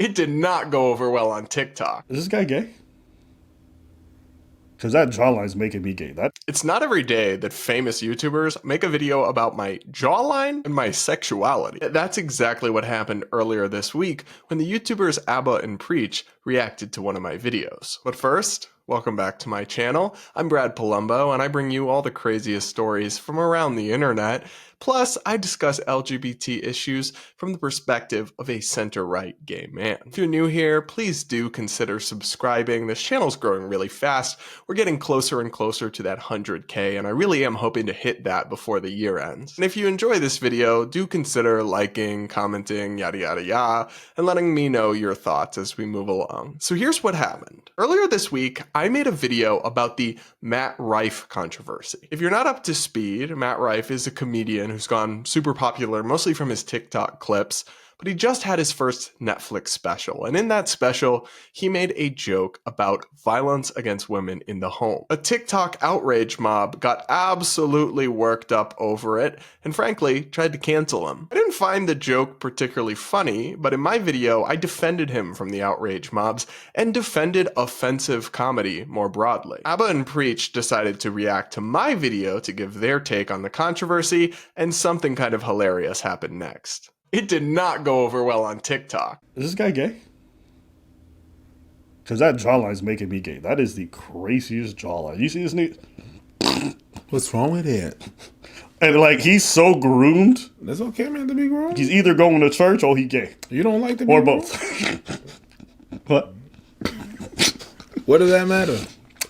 It did not go over well on TikTok. Is this guy gay? Because that jawline's making me gay. It's not every day that famous YouTubers make a video about my jawline and my sexuality. That's exactly what happened earlier this week when the YouTubers Abba and Preach reacted to one of my videos. But first, welcome back to my channel. I'm Brad Polumbo, and I bring you all the craziest stories from around the internet. Plus, I discuss LGBT issues from the perspective of a center-right gay man. If you're new here, please do consider subscribing. This channel's growing really fast. We're getting closer and closer to that 100K, and I really am hoping to hit that before the year ends. And if you enjoy this video, do consider liking, commenting, yada yada yada, and letting me know your thoughts as we move along. So here's what happened. Earlier this week, I made a video about the Matt Rife controversy. If you're not up to speed, Matt Rife is a comedian who's gone super popular mostly from his TikTok clips, but he just had his first Netflix special, and in that special, he made a joke about violence against women in the home. A TikTok outrage mob got absolutely worked up over it, and frankly, tried to cancel him. I didn't find the joke particularly funny, but in my video, I defended him from the outrage mobs, and defended offensive comedy more broadly. Abba and Preach decided to react to my video to give their take on the controversy, and something kind of hilarious happened next. It did not go over well on TikTok. Is this guy gay? Because that jawline's making me gay. That is the craziest jawline. You see this nigga? What's wrong with it? And like, he's so groomed. That's okay, man, to be groomed. He's either going to church or he gay. You don't like to be or groomed? both. What? What does that matter?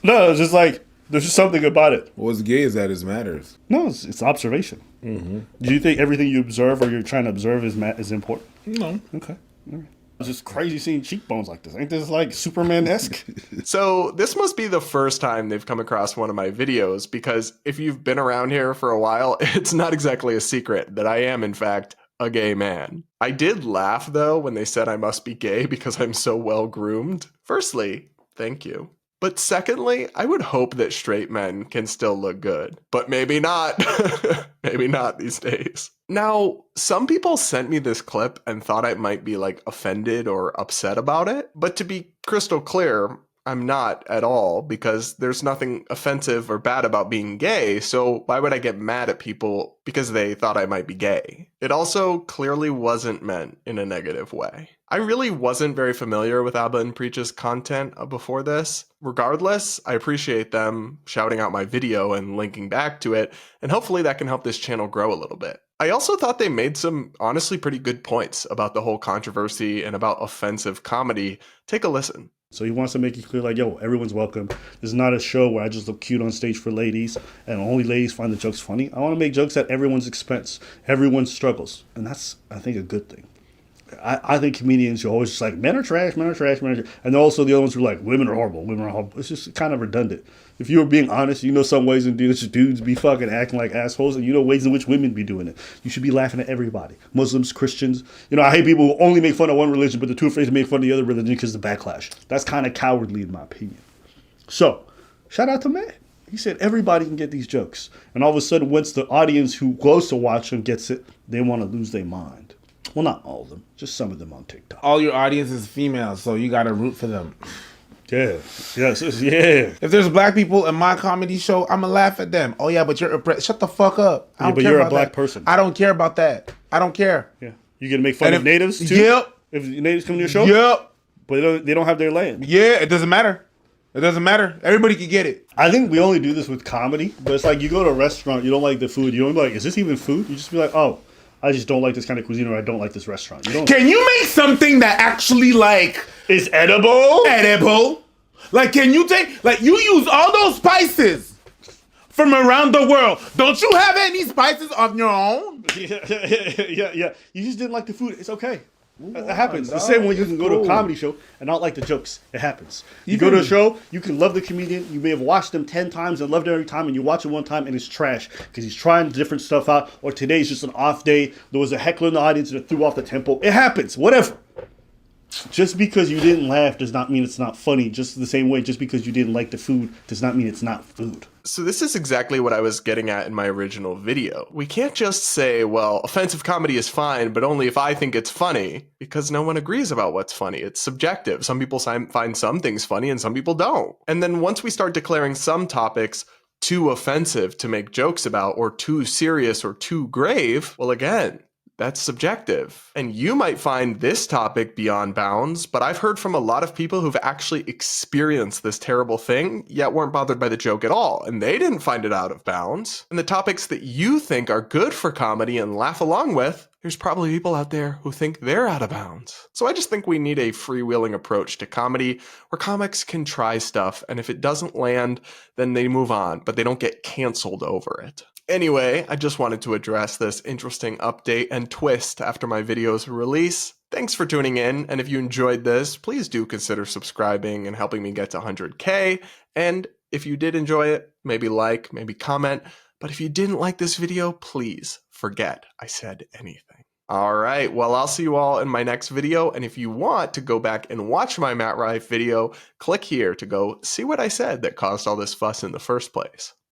No, it's just like, there's just something about it. What's gay is that it matters. No, it's observation. Mm-hmm. Do you think everything you observe or you're trying to observe is important? No. Okay. All right. It's just crazy seeing cheekbones like this. Ain't this like Superman-esque? So this must be the first time they've come across one of my videos, because if you've been around here for a while, it's not exactly a secret that I am, in fact, a gay man. I did laugh, though, when they said I must be gay because I'm so well groomed. Firstly, thank you. But secondly, I would hope that straight men can still look good. But maybe not. Maybe not these days. Now, some people sent me this clip and thought I might be like offended or upset about it. But to be crystal clear, I'm not at all, because there's nothing offensive or bad about being gay, so why would I get mad at people because they thought I might be gay? It also clearly wasn't meant in a negative way. I really wasn't very familiar with Abba and Preach's content before this. Regardless, I appreciate them shouting out my video and linking back to it, and hopefully that can help this channel grow a little bit. I also thought they made some honestly pretty good points about the whole controversy and about offensive comedy. Take a listen. So he wants to make it clear, like, yo, everyone's welcome. This is not a show where I just look cute on stage for ladies and only ladies find the jokes funny. I want to make jokes at everyone's expense, everyone's struggles. And that's, I think, a good thing. I think comedians are always just like, men are trash, men are trash, men are trash. And also the other ones who are like, women are horrible, women are horrible. It's just kind of redundant. If you were being honest, you know some ways in which dudes be fucking acting like assholes, and you know ways in which women be doing it. You should be laughing at everybody. Muslims, Christians. You know, I hate people who only make fun of one religion, but they're too afraid to make fun of the other religion because of the backlash. That's kind of cowardly in my opinion. So, shout out to Matt. He said everybody can get these jokes. And all of a sudden, once the audience who goes to watch them gets it, they want to lose their mind. Well, not all of them, just some of them on TikTok. All your audience is female, so you gotta root for them. Yeah, yes, yeah. If there's black people in my comedy show, I'ma laugh at them. Oh yeah, but you're oppressed. Shut the fuck up. I Yeah, don't but care you're a about black that. person. I don't care about that. I don't care. Yeah, you gonna make fun And of natives too? Yep. If natives come to your show? Yep. But they don't have their land. Yeah, it doesn't matter. It doesn't matter. Everybody can get it. I think we only do this with comedy, but it's like you go to a restaurant, you don't like the food, you don't be like, is this even food? You just be like, oh, I just don't like this kind of cuisine, or I don't like this restaurant. You don't. Can you make something that actually like Is edible? edible? Like, can you take, like, you use all those spices from around the world. Don't you have any spices of your own? Yeah. You just didn't like the food. It's okay. It happens. The same way you can go to a comedy show and not like the jokes. It happens. You go to a show, you can love the comedian. You may have watched them 10 times and loved it every time, and you watch it one time and it's trash because he's trying different stuff out, or today's just an off day. There was a heckler in the audience that threw off the tempo. It happens. Whatever. Just because you didn't laugh does not mean it's not funny. Just the same way, just because you didn't like the food does not mean it's not food. So this is exactly what I was getting at in my original video. We can't just say, well, offensive comedy is fine, but only if I think it's funny, because no one agrees about what's funny. It's subjective. Some people find some things funny and some people don't. And then once we start declaring some topics too offensive to make jokes about, or too serious or too grave, well, again, that's subjective. And you might find this topic beyond bounds, but I've heard from a lot of people who've actually experienced this terrible thing, yet weren't bothered by the joke at all, and they didn't find it out of bounds. And the topics that you think are good for comedy and laugh along with, there's probably people out there who think they're out of bounds. So I just think we need a freewheeling approach to comedy where comics can try stuff, and if it doesn't land, then they move on, but they don't get canceled over it. Anyway, I just wanted to address this interesting update and twist after my video's release. Thanks for tuning in, and if you enjoyed this, please do consider subscribing and helping me get to 100K. And if you did enjoy it, maybe like, maybe comment. But if you didn't like this video, please forget I said anything. Alright, well, I'll see you all in my next video, and if you want to go back and watch my Matt Rife video, click here to go see what I said that caused all this fuss in the first place.